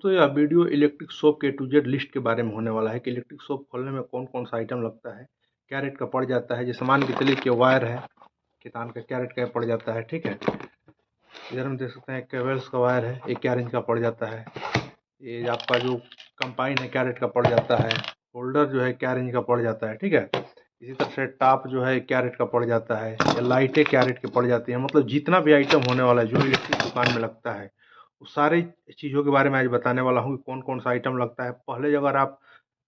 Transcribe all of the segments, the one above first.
दोस्तों यह video electric shop के टू जेड लिस्ट के बारे में होने वाला है कि इलेक्ट्रिक शॉप खोलने में कौन कौन सा आइटम लगता है, क्या रेट का पड़ जाता है। जैसे मान के चलिए कि वायर है, किसान का क्या रेट का पड़ जाता है। ठीक है, इधर हम देख सकते हैं केबल्स का वायर है, ये क्या रेंज का पड़ जाता है। ये आपका जो कंपाइन है क्या रेट का पड़ जाता है। होल्डर जो है क्या रेंज का पड़ जाता है। ठीक है, इसी तरह से टॉप जो है क्या रेट का पड़ जाता है, या लाइटें क्या रेट की पड़ जाती है। मतलब जितना भी आइटम होने वाला है जो इलेक्ट्रिक दुकान में लगता है उस सारी चीज़ों के बारे में आज बताने वाला हूँ कि कौन कौन सा आइटम लगता है। पहले अगर आप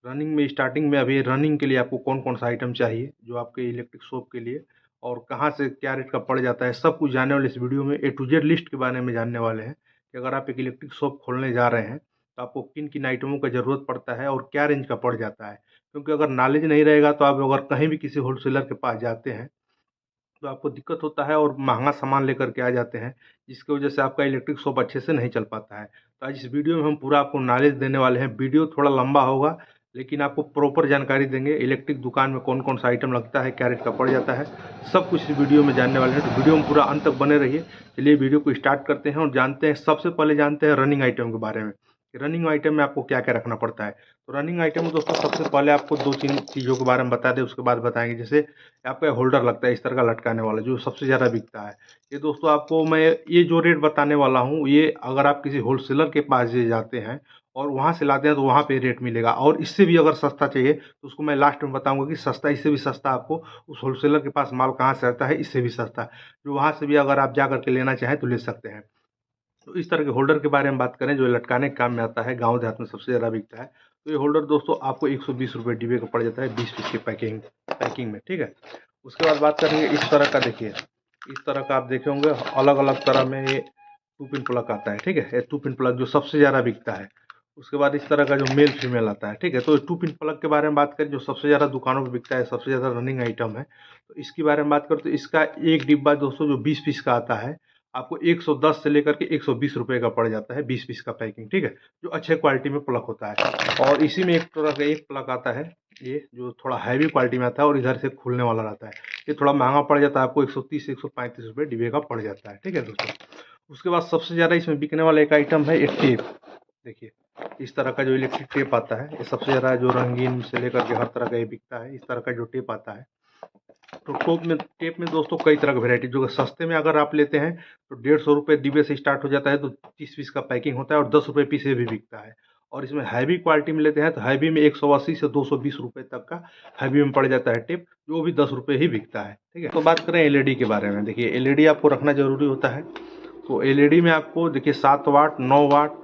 रनिंग में स्टार्टिंग में अभी रनिंग के लिए आपको कौन कौन सा आइटम चाहिए जो आपके इलेक्ट्रिक शॉप के लिए, और कहाँ से क्या रेट का पड़ जाता है, सब कुछ जानने वाले इस वीडियो में ए टू जेड लिस्ट के बारे में जानने वाले हैं कि अगर आप एक इलेक्ट्रिक शॉप खोलने जा रहे हैं तो आपको किन किन आइटमों का ज़रूरत पड़ता है और क्या रेंज का पड़ जाता है। क्योंकि अगर नॉलेज नहीं रहेगा तो आप अगर कहीं भी किसी होलसेलर के पास जाते हैं तो आपको दिक्कत होता है और महंगा सामान लेकर के आ जाते हैं, जिसकी वजह से आपका इलेक्ट्रिक शॉप अच्छे से नहीं चल पाता है। तो आज इस वीडियो में हम पूरा आपको नॉलेज देने वाले हैं। वीडियो थोड़ा लंबा होगा लेकिन आपको प्रॉपर जानकारी देंगे इलेक्ट्रिक दुकान में कौन कौन सा आइटम लगता है, क्या रेट का पड़ जाता है, सब कुछ इस वीडियो में जानने वाले हैं। तो वीडियो में पूरा अंत तक बने रहिए। चलिए वीडियो को स्टार्ट करते हैं और जानते हैं। सबसे पहले जानते हैं रनिंग आइटम के बारे में कि रनिंग आइटम में आपको क्या क्या रखना पड़ता है। तो रनिंग आइटम में दोस्तों सबसे पहले आपको दो तीन चीज़ों के बारे में बता दें, उसके बाद बताएंगे। जैसे आपका होल्डर लगता है इस तरह का लटकाने वाला जो सबसे ज़्यादा बिकता है। ये दोस्तों आपको मैं ये जो रेट बताने वाला हूँ, ये अगर आप किसी होलसेलर के पास ये जाते हैं और वहाँ से लाते हैं तो वहाँ पे रेट मिलेगा, और इससे भी अगर सस्ता चाहिए तो उसको मैं लास्ट में बताऊंगा कि सस्ता, इससे भी सस्ता आपको उस होलसेलर के पास माल कहाँ से आता है, इससे भी सस्ता जो वहाँ से भी अगर आप जा करके लेना चाहें तो ले सकते हैं। तो इस तरह के होल्डर के बारे में बात करें जो लटकाने के काम में आता है, गाँव देहात में सबसे ज़्यादा बिकता है। तो ये होल्डर दोस्तों आपको 120 रुपये डिब्बे का पड़ जाता है, 20 पीस की पैकिंग में। ठीक है, उसके बाद बात करेंगे इस तरह का। देखिए इस तरह का आप देखे होंगे अलग अलग तरह में ये 2 पिन प्लग आता है। ठीक है, ये 2 पिन प्लग जो सबसे ज़्यादा बिकता है। उसके बाद इस तरह का जो मेल फीमेल आता है। ठीक है, तो 2 पिन प्लग के बारे में बात करें जो सबसे ज़्यादा दुकानों पर बिकता है, सबसे ज़्यादा रनिंग आइटम है। तो इसके बारे में बात करें तो इसका एक डिब्बा दोस्तों जो 20 पीस का आता है आपको 110 से लेकर के 120 रुपये का पड़ जाता है, 20 पीस का पैकिंग। ठीक है, जो अच्छे क्वालिटी में प्लग होता है। और इसी में एक तरह का एक प्लग आता है, ये जो थोड़ा हैवी क्वालिटी में आता है और इधर से खुलने वाला रहता है। ये थोड़ा महंगा पड़ जाता है, आपको 130 से 135 रुपये डिब्बे का पड़ जाता है। ठीक है दोस्तों, उसके बाद सबसे ज़्यादा इसमें बिकने वाला एक आइटम है एक टेप। देखिए इस तरह का जो इलेक्ट्रिक टेप आता है, ये सबसे ज़्यादा जो रंगीन से लेकर के हर तरह का ये बिकता है। इस तरह का जो टेप आता है, तो टेप में दोस्तों कई तरह की वैरायटी, जो सस्ते में अगर आप लेते हैं तो 150 रुपये डिब्बे से स्टार्ट हो जाता है, तो 30 पीस का पैकिंग होता है और 10 रुपये पीस से भी बिकता है। और इसमें हैवी क्वालिटी में लेते हैं तो हैवी में 180 से 220 रुपये तक का हैवी में पड़ जाता है टेप, जो भी 10 रुपये ही बिकता है। ठीक है, तो बात करें एलईडी के बारे में। देखिए एलईडी आपको रखना जरूरी होता है। तो एलईडी में आपको देखिए 7 वाट, 9 वाट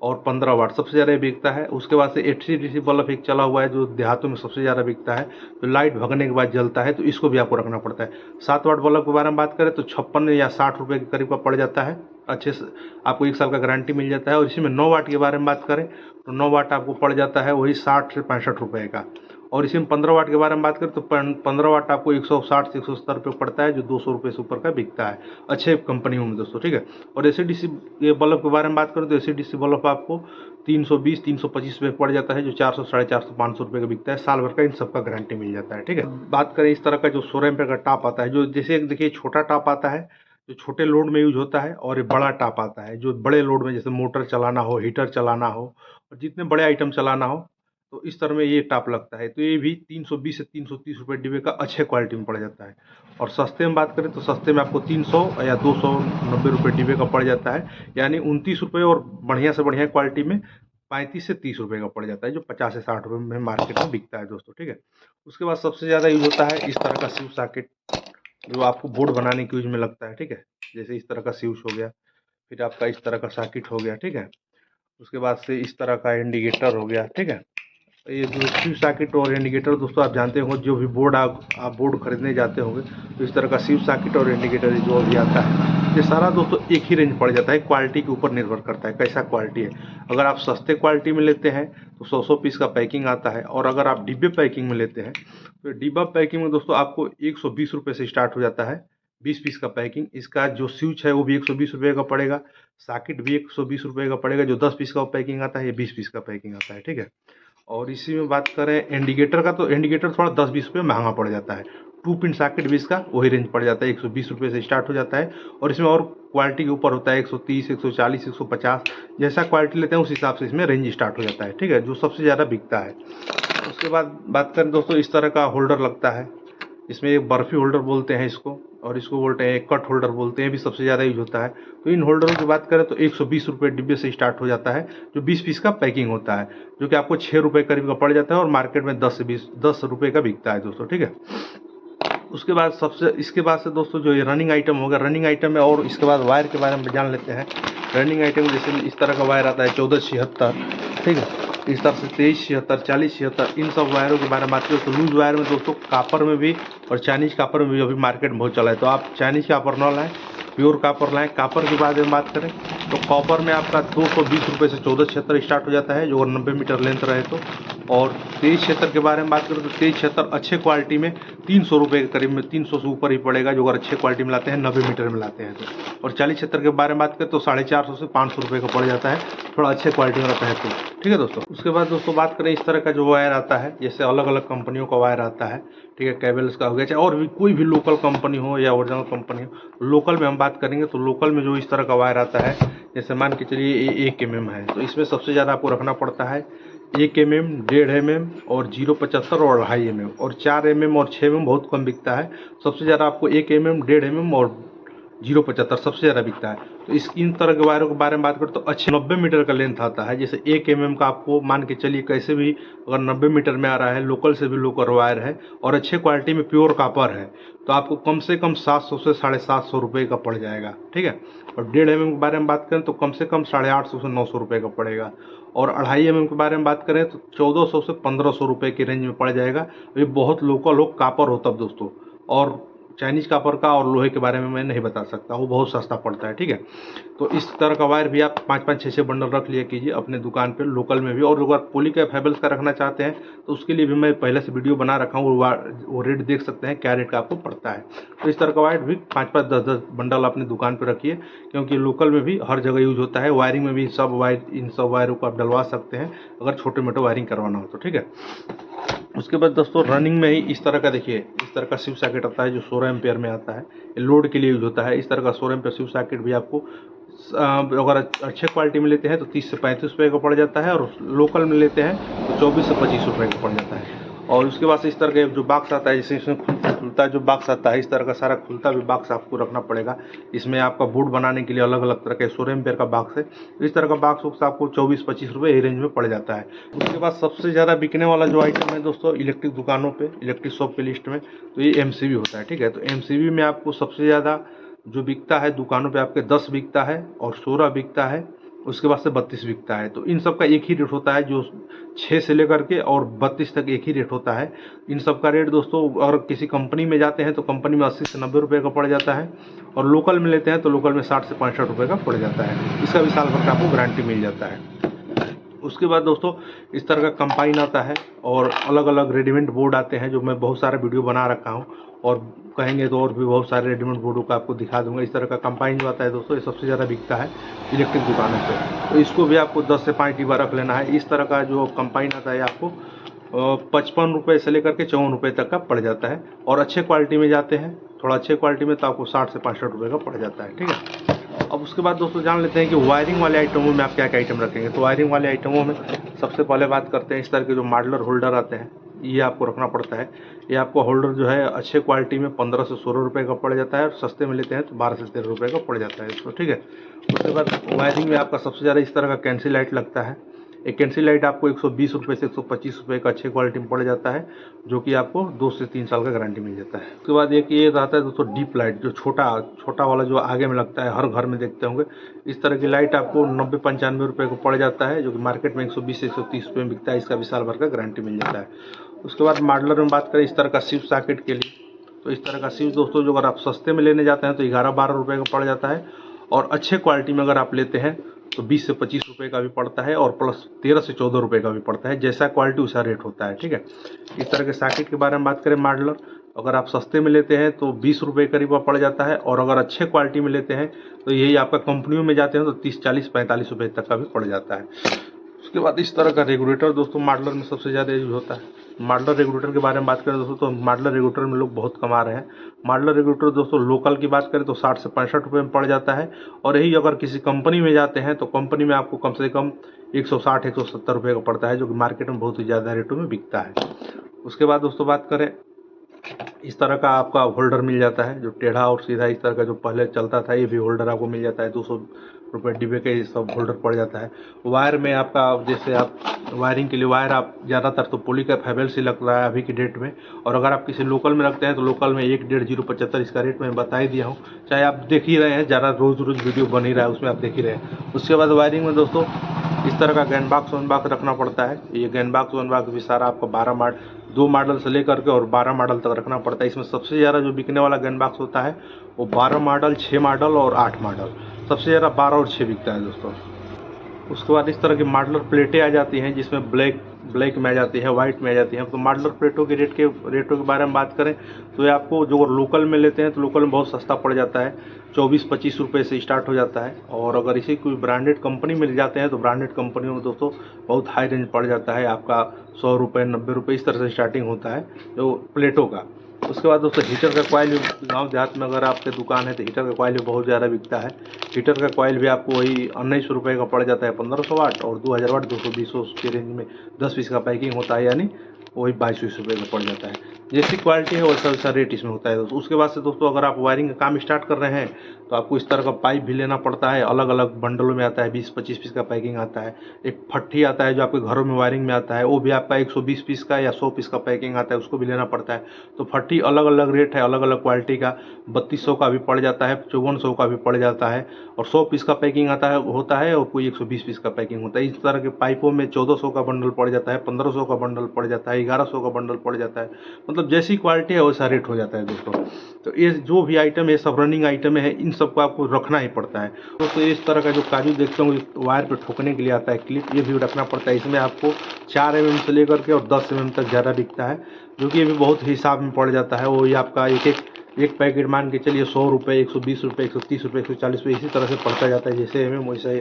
और 15 वाट सबसे ज़्यादा बिकता है। उसके बाद से एचसीडीसी बल्ब एक चला हुआ है जो देहातों में सबसे ज़्यादा बिकता है, तो लाइट भगने के बाद जलता है, तो इसको भी आपको रखना पड़ता है। 7 वाट बल्ब के बारे में बात करें तो 56 या 60 रुपये के करीब का पड़ जाता है। अच्छे से आपको 1 साल का गारंटी मिल जाता है। और इसी में 9 वाट के बारे में बात करें तो 9 वाट आपको पड़ जाता है वही 60 से 65 रुपये का। और इसी में 15 वाट के बारे में बात करें तो 15 वाट आपको 160 से 170 रुपये पड़ता है, जो 200 रुपये से ऊपर का बिकता है अच्छे कंपनियों में दोस्तों। ठीक है, और एसीडीसी बल्ब के बारे में बात करें तो एसीडीसी बल्ब आपको 320 325 रुपये पड़ जाता है, जो 400 450 500 रुपये का बिकता है। साल भर का इन सबका गारंटी मिल जाता है। ठीक है, बात करें इस तरह का जो 16 एम्पीयर का टॉप आता है, जो जैसे देखिए छोटा टॉप आता है जो छोटे लोड में यूज होता है, और ये बड़ा टॉप आता है जो बड़े लोड में, जैसे मोटर चलाना हो, हीटर चलाना हो और जितने बड़े आइटम चलाना हो, तो इस तरह में ये टॉप लगता है। तो ये भी 320 से 330 रुपये डिब्बे का अच्छे क्वालिटी में पड़ जाता है। और सस्ते में बात करें तो सस्ते में आपको 300 या 290 रुपये डिब्बे का पड़ जाता है, यानी 29 रुपये, और बढ़िया से बढ़िया क्वालिटी में 35 से 30 रुपये का पड़ जाता है, जो 50 से 60 रुपये में मार्केट में बिकता है दोस्तों। ठीक है, उसके बाद सबसे ज़्यादा यूज होता है इस तरह का स्विच सॉकेट, जो आपको बोर्ड बनाने के यूज में लगता है। ठीक है, जैसे इस तरह का स्विच हो गया, फिर आपका इस तरह का सॉकेट हो गया। ठीक है, उसके बाद से इस तरह का इंडिकेटर हो गया। ठीक है, ये जो स्विच सॉकेट और इंडिकेटर दोस्तों आप जानते होंगे, जो भी बोर्ड आप बोर्ड खरीदने जाते होंगे तो इस तरह का स्विच सॉकेट और इंडिकेटर जो भी आता है, ये सारा दोस्तों एक ही रेंज पड़ जाता है। क्वालिटी के ऊपर निर्भर करता है कैसा क्वालिटी है। अगर आप सस्ते क्वालिटी में लेते हैं तो 100 पीस का पैकिंग आता है, और अगर आप डिब्बे पैकिंग में लेते हैं तो डिब्बा पैकिंग में दोस्तों आपको 120 रुपये से स्टार्ट हो जाता है, 20 पीस का पैकिंग। इसका जो स्विच है वो भी 120 रुपये का पड़ेगा, सॉकेट भी 120 रुपये का पड़ेगा। जो 10 पीस का पैकिंग आता है, ये 20 पीस का पैकिंग आता है। ठीक है, और इसी में बात करें इंडिकेटर का, तो इंडिकेटर थोड़ा 10-20 रुपये महंगा पड़ जाता है। 2 पिन सॉकेट भी इसका वही रेंज पड़ जाता है, 120 रुपये से स्टार्ट हो जाता है। और इसमें और क्वालिटी के ऊपर होता है 130, 140, 150, जैसा क्वालिटी लेते हैं उस हिसाब से इसमें रेंज स्टार्ट हो जाता है, ठीक है, जो सबसे ज़्यादा बिकता है। उसके बाद बात करें दोस्तों, इस तरह का होल्डर लगता है, इसमें एक बर्फी होल्डर बोलते हैं इसको, और इसको बोलते हैं कट होल्डर बोलते हैं, भी सबसे ज़्यादा यूज होता है। तो इन होल्डरों की बात करें तो 120 रुपये डिब्बे से स्टार्ट हो जाता है, जो 20 पीस का पैकिंग होता है, जो कि आपको 6 रुपये करीब का पड़ जाता है, और मार्केट में 10 रुपये का बिकता है दोस्तों, ठीक है। उसके बाद इसके बाद से दोस्तों जो ये रनिंग आइटम होगा, रनिंग आइटम में, और इसके बाद वायर के बारे में जान लेते हैं। रनिंग आइटम जैसे इस तरह का वायर आता है 1476, ठीक है, इस तरह से 2376, 4076, इन सब वायरों के बारे में बात करें तो लूज वायर में दोस्तों कापर में भी और चाइनीज कापर में भी अभी मार्केट में बहुत चला है, तो आप चाइनीज कापर ना लाएँ, प्योर कापर लाएँ। कापर के बारे में बात करें तो कॉपर में आपका 220 रुपये से 1476 स्टार्ट हो जाता है, जो 90 मीटर लेंथ रहे तो। और 2376 के बारे में बात करें तो 2376 अच्छे क्वालिटी में 300 रुपये के करीब में, 300 से ऊपर ही पड़ेगा, जो अगर अच्छे क्वालिटी में लाते हैं, 90 मीटर में लाते हैं तो। और 4076 के बारे में बात करें तो 450 से 500 रुपये का पड़ जाता है, थोड़ा अच्छे क्वालिटी में रहता है तो, ठीक है दोस्तों। उसके बाद दोस्तों बात करें इस तरह का जो वायर आता है, जैसे अलग अलग कंपनियों का वायर आता है, ठीक है, कैबल्स का हो गया, चाहे और भी कोई भी लोकल कंपनी हो या ओरिजिनल कंपनी हो। लोकल में हम बात करेंगे तो लोकल में जो इस तरह का वायर आता है, जैसे मान के चलिए ये 1 mm है, तो इसमें सबसे ज़्यादा आपको रखना पड़ता है 1 mm, 1.5 mm और 0.75 और 2.5 mm, और 4 mm और 6 mm बहुत कम बिकता है। सबसे ज़्यादा आपको 1 mm, 1.5 mm और 0.75 सबसे ज़्यादा बिकता है। तो इन तरह के वायरों के बारे में बात करें तो अच्छे 90 मीटर का लेंथ आता है, जैसे 1 mm का आपको मान के चलिए कैसे भी अगर 90 मीटर में आ रहा है, लोकल से भी लोकल वायर है और अच्छे क्वालिटी में प्योर कापर है, तो आपको कम से कम 700 से 750 रुपये का पड़ जाएगा, ठीक है। और 1.5 mm के बारे में बात करें तो कम से कम 850 से 900 रुपये का पड़ेगा। और 2.5 mm के बारे में बात करें तो 1400 से 1500 रुपये की रेंज में पड़ जाएगा। ये बहुत लोकल हो कापर होता है दोस्तों। और चाइनीज़ कापर का और लोहे के बारे में मैं नहीं बता सकता, वो बहुत सस्ता पड़ता है, ठीक है। तो इस तरह का वायर भी आप 5-5, 6-6 बंडल रख लिया कीजिए अपने दुकान पे, लोकल में भी। और अगर पॉलीकैप हैवेल्स का रखना चाहते हैं तो उसके लिए भी मैं पहले से वीडियो बना रखा हूँ, वो रेट देख सकते हैं क्या रेट का आपको पड़ता है। तो इस तरह का वायर भी 5-5, 10-10 बंडल अपनी दुकान पर रखिए, क्योंकि लोकल में भी हर जगह यूज होता है। वायरिंग में भी इन सब वायरों को आप डलवा सकते हैं अगर छोटे मोटे वायरिंग करवाना हो तो, ठीक है। उसके बाद दोस्तों रनिंग में ही इस तरह का देखिए, इस तरह का शिव सॉकेट आता है जो 16 एम्पियर में आता है, ये लोड के लिए यूज होता है। इस तरह का 16 एम्पियर शिव सॉकेट भी आपको अगर अच्छे क्वालिटी में लेते हैं तो 30 से 35 रुपये का पड़ जाता है, और लोकल में लेते हैं तो 24 से 25 रुपये का पड़ जाता है। और उसके बाद से इस तरह का जो बॉक्स आता है, जैसे इसमें खुलता जो बॉक्स आता है, इस तरह का सारा खुलता भी बॉक्स आपको रखना पड़ेगा। इसमें आपका बोर्ड बनाने के लिए अलग अलग तरह के 16 एम्पियर का बॉक्स है, इस तरह का बॉक्स आपको 24-25 रुपये ही रेंज में पड़ जाता है। उसके बाद सबसे ज़्यादा बिकने वाला जो आइटम है दोस्तों इलेक्ट्रिक दुकानों पे, इलेक्ट्रिक शॉप की लिस्ट में, तो ये MCB होता है, ठीक है। तो MCB में आपको सबसे ज़्यादा जो बिकता है दुकानों पे आपके 10 बिकता है और 16 बिकता है, उसके बाद से 32 बिकता है। तो इन सब का एक ही रेट होता है, जो 6 से लेकर के और 32 तक एक ही रेट होता है। इन सब का रेट दोस्तों अगर किसी कंपनी में जाते हैं तो कंपनी में 80 से 90 रुपये का पड़ जाता है, और लोकल में लेते हैं तो लोकल में 60 से 65 रुपये का पड़ जाता है। इसका भी साल भर का आपको गारंटी मिल जाता है। उसके बाद दोस्तों इस तरह का कंपाइन आता है, और अलग अलग रेडीमेड बोर्ड आते हैं, जो मैं बहुत सारा वीडियो बना रखा हूँ, और कहेंगे तो और भी बहुत सारे रेडीमेड बोर्डों का आपको दिखा दूंगा। इस तरह का कंपाइन जो आता है दोस्तों, ये सबसे ज़्यादा बिकता है इलेक्ट्रिक दुकानों पे, तो इसको भी आपको 10 से 5 डिब्बा रख लेना है। इस तरह का जो कंपाइन आता है आपको 55 रुपये से लेकर के 54 रुपये तक का पड़ जाता है, और अच्छे क्वालिटी में जाते हैं, थोड़ा अच्छे क्वालिटी में तो आपको 60 से 65 रुपये का पड़ जाता है, ठीक है। अब उसके बाद दोस्तों जान लेते हैं कि वायरिंग वाले आइटमों में आप क्या क्या आइटम रखेंगे। तो वायरिंग वाले आइटमों में सबसे पहले बात करते हैं इस तरह के जो मॉडलर होल्डर आते हैं, ये आपको रखना पड़ता है। ये आपको होल्डर जो है अच्छे क्वालिटी में 15 से 16 रुपये का पड़ जाता है, और सस्ते में लेते हैं तो 12 से 13 रुपये का पड़ जाता है इसको, ठीक है। उसके बाद वायरिंग में आपका सबसे ज़्यादा इस तरह का कैंसिल लाइट लगता है। एक कैंसिल लाइट आपको 120 रुपये से 125 रुपये का अच्छे क्वालिटी में पड़ जाता है, जो कि आपको 2 से 3 साल का गारंटी मिल जाता है। उसके बाद एक ये रहता है दोस्तों डीप लाइट, जो छोटा वाला जो आगे में लगता है, हर घर में देखते होंगे। इस तरह की लाइट आपको 90-95 रुपये को पड़ जाता है, जो कि मार्केट में 120 से 130 रुपये में बिकता है। इसका भी साल भर का गारंटी मिल जाता है। उसके बाद मॉडलर में बात करें इस तरह का शिव सॉकेट के लिए, तो इस तरह का शिव दोस्तों जो अगर आप सस्ते में लेने जाते हैं तो 11-12 रुपये का पड़ जाता है, और अच्छे क्वालिटी में अगर आप लेते हैं तो 20 से 25 रुपये का भी पड़ता है, और प्लस 13 से 14 रुपये का भी पड़ता है। जैसा क्वालिटी वैसा रेट होता है, ठीक है। इस तरह के सॉकेट के बारे में बात करें मॉडलर, अगर आप सस्ते में लेते हैं तो 20 रुपये करीब पड़ जाता है, और अगर अच्छे क्वालिटी में लेते हैं तो यही आपका कंपनियों में जाते हैं तो 30, 40, 45 रुपये तक का भी पड़ जाता है। उसके बाद इस तरह का रेगुलेटर दोस्तों मॉडलर में सबसे ज़्यादा यूज होता है। मॉडलर रेगुलेटर के बारे में बात करें दोस्तों, तो मॉडलर रेगुलेटर में लोग बहुत कमा रहे हैं। मॉडलर रेगुलेटर दोस्तों लोकल की बात करें तो 60 से 65 रुपये में पड़ जाता है, और यही अगर किसी कंपनी में जाते हैं तो कंपनी में आपको कम से कम 160-170 रुपये का पड़ता है, जो कि मार्केट में बहुत ही ज़्यादा रेटों में बिकता है। उसके बाद दोस्तों बात करें, इस तरह का आपका होल्डर मिल जाता है, जो टेढ़ा और सीधा इस तरह का जो पहले चलता था, ये भी होल्डर आपको मिल जाता है। 200 रुपये डिब्बे के सब होल्डर पड़ जाता है। वायर में आपका, जैसे आप वायरिंग के लिए वायर आप ज़्यादातर तो पॉलीकैप हैवेल्स ही लग रहा है अभी की डेट में, और अगर आप किसी लोकल में रखते हैं तो लोकल में 1.5075 इसका रेट मैं बता ही दिया हूँ। चाहे आप देख ही रहे हैं, ज़्यादा रोज़ वीडियो बन ही रहा है, उसमें आप देख ही रहे हैं। उसके बाद वायरिंग में दोस्तों इस तरह का गैन बॉक्स वन बॉक्स रखना पड़ता है। ये गैन बॉक्स वन बॉक्स भी सारा आपको 2 मॉडल से लेकर के और 12 मॉडल तक रखना पड़ता है। इसमें सबसे ज़्यादा जो बिकने वाला गन बॉक्स होता है वो 12 मॉडल, 6 मॉडल और 8 मॉडल, सबसे ज़्यादा 12 और 6 बिकता है दोस्तों। उसके बाद इस तरह की मॉडलर प्लेटें आ जाती हैं, जिसमें ब्लैक में आ जाती है, वाइट में आ जाती हैं। तो मॉडलर प्लेटों के रेटों के बारे में बात करें तो ये आपको जो लोकल में लेते हैं तो लोकल में बहुत सस्ता पड़ जाता है, 24-25 रुपये से स्टार्ट हो जाता है। और अगर इसी कोई ब्रांडेड कंपनी में जाते हैं तो ब्रांडेड कंपनियों में दोस्तों बहुत हाई रेंज पड़ जाता है, आपका 100 रुपये, 90 रुपये इस तरह से स्टार्टिंग होता है जो प्लेटों का। उसके बाद दोस्तों हीटर का कॉइल, गांव देहात में अगर आपके दुकान है तो हीटर का कॉइल भी बहुत ज़्यादा बिकता है। हीटर का कॉइल भी आपको वही 1900 रुपये का पड़ जाता है, 1500 वाट, और 2000 वाट 220 के रेंज में 10 पीस का पैकिंग होता है, यानी वही 2200 रुपये का पड़ जाता है। जैसी क्वालिटी है वैसा वैसा रेट इसमें होता है दोस्तों। उसके बाद से दोस्तों अगर आप वायरिंग का काम स्टार्ट कर रहे हैं तो आपको इस तरह का पाइप भी लेना पड़ता है, अलग अलग बंडलों में आता है, 20-25 पीस का पैकिंग आता है। एक फट्टी आता है जो आपके घरों में वायरिंग में आता है, वो भी आपका 120 पीस का या 100 पीस का पैकिंग आता है, उसको भी लेना पड़ता है। तो फट्टी अलग अलग रेट है, अलग अलग क्वालिटी का, 3200 का भी पड़ जाता है, 5400 का भी पड़ जाता है, और 100 पीस का पैकिंग होता है, और कोई 120 पीस का पैकिंग होता है। इस तरह के पाइपों में 1400 का बंडल पड़ जाता है, 1500 का बंडल पड़ जाता है, 1100 का बंडल पड़ जाता है। मतलब जैसी क्वालिटी है वैसा रेट हो जाता है दोस्तों। तो ये जो भी आइटम है, सब रनिंग आइटम है, इन सबको आपको रखना ही पड़ता है दोस्तों। इस तरह का जो काजू देखते हो वायर पे ठोकने के लिए आता है क्लिप, ये भी रखना पड़ता है। इसमें आपको 4 mm से लेकर के और 10 mm तक ज़्यादा बिकता है, जो कि ये भी बहुत हिसाब में पड़ जाता है। वो ये आपका एक पैकेट मान के चलिए 100 रुपये, 120 रुपये, 130 रुपये, 140 रुपये, इसी तरह से पड़ता जाता है। जैसे MM वैसे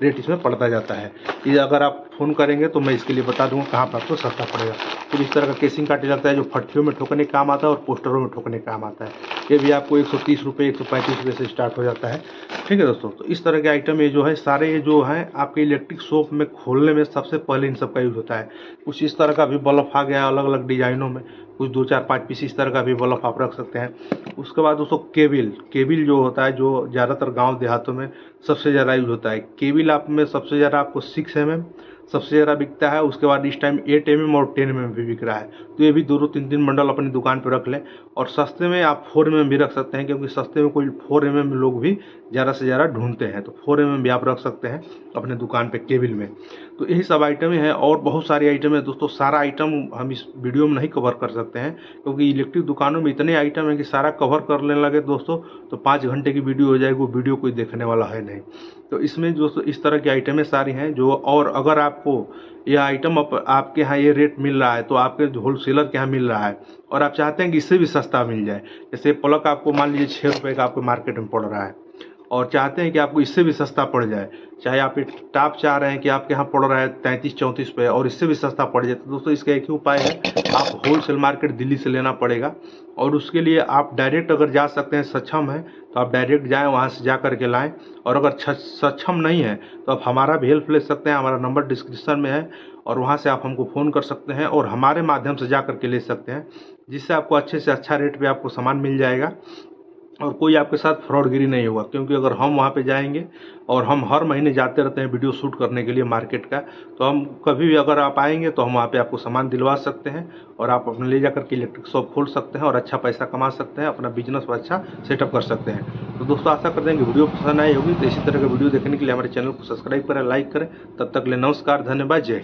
रेट इसमें पड़ता जाता है। ये अगर आप फ़ोन करेंगे तो मैं इसके लिए बता दूंगा कहाँ पर आपको सस्ता पड़ेगा। फिर इस तरह का केसिंग काटा जाता है जो फट्टियों में ठोकने काम आता है और पोस्टरों में ठोकने काम आता है। ये भी आपको 130 रुपये, 135 रुपये से स्टार्ट हो जाता है। ठीक है दोस्तों, तो इस तरह के आइटम ये जो है सारे ये जो हैं आपके इलेक्ट्रिक शॉप में खोलने में सबसे पहले इन सब का यूज़ होता है। कुछ इस तरह का भी बल्ब आ गया है अलग अलग डिज़ाइनों में, कुछ 2-4-5 पीस इस तरह का भी बल्ब आप रख सकते हैं। उसके बाद दोस्तों केबिल जो होता है, जो ज़्यादातर गांव देहातों में सबसे ज़्यादा यूज होता है। केबिल आप में सबसे ज़्यादा आपको 6 mm सबसे ज़्यादा बिकता है। उसके बाद इस टाइम 8 mm और 10 mm भी बिक रहा है। तो ये भी 2-3 बंडल अपनी दुकान पर रख लें, और सस्ते में आप 4 mm भी रख सकते हैं, क्योंकि सस्ते में कोई 4 mm लोग भी ज़्यादा से ज़्यादा ढूंढते हैं। तो 4 mm भी आप रख सकते हैं अपने दुकान पे केबिल में। तो यही सब आइटम हैं, और बहुत सारे आइटम है दोस्तों। सारा आइटम हम इस वीडियो में नहीं कवर कर सकते हैं, क्योंकि इलेक्ट्रिक दुकानों में इतने आइटम है कि सारा कवर करने लगे दोस्तों तो 5 घंटे की वीडियो हो जाएगी, वो वीडियो कोई देखने वाला है नहीं। तो इसमें दोस्तों इस तरह की आइटमें सारी हैं जो, और अगर आपको यह आइटम आपके यहाँ ये रेट मिल रहा है तो आपके होलसेलर के यहाँ मिल रहा है, और आप चाहते हैं कि इससे भी सस्ता मिल जाए, जैसे प्लग आपको मान लीजिए 6 रुपये का आपको मार्केट में पड़ रहा है, और चाहते हैं कि आपको इससे भी सस्ता पड़ जाए, चाहे आप एक टॉप चाह रहे हैं कि आपके यहाँ पड़ रहा है 33-34 रुपये और इससे भी सस्ता पड़ जाए, तो दोस्तों इसका एक ही उपाय है, आप होलसेल मार्केट दिल्ली से लेना पड़ेगा। और उसके लिए आप डायरेक्ट अगर जा सकते हैं, सक्षम है तो आप डायरेक्ट जाएँ, वहाँ से जा कर के लाएँ। और अगर सक्षम नहीं है तो आप हमारा भी हेल्प ले सकते हैं, हमारा नंबर डिस्क्रिप्शन में है, और वहाँ से आप हमको फ़ोन कर सकते हैं और हमारे माध्यम से जा कर के ले सकते हैं, जिससे आपको अच्छे से अच्छा रेट पे आपको सामान मिल जाएगा और कोई आपके साथ फ्रॉडगिरी नहीं होगा। क्योंकि अगर हम वहाँ पे जाएंगे, और हम हर महीने जाते रहते हैं वीडियो शूट करने के लिए मार्केट का, तो हम कभी भी अगर आप आएंगे तो हम वहाँ पे आपको सामान दिलवा सकते हैं, और आप अपने ले जाकर के इलेक्ट्रिक शॉप खोल सकते हैं और अच्छा पैसा कमा सकते हैं, अपना बिजनेस को अच्छा सेटअप कर सकते हैं। तो दोस्तों आशा करते हैं कि वीडियो पसंद आई होगी। तो इसी तरह का वीडियो देखने के लिए हमारे चैनल को सब्सक्राइब करें, लाइक करें। तब तक के लिए नमस्कार, धन्यवाद, जय हिंद।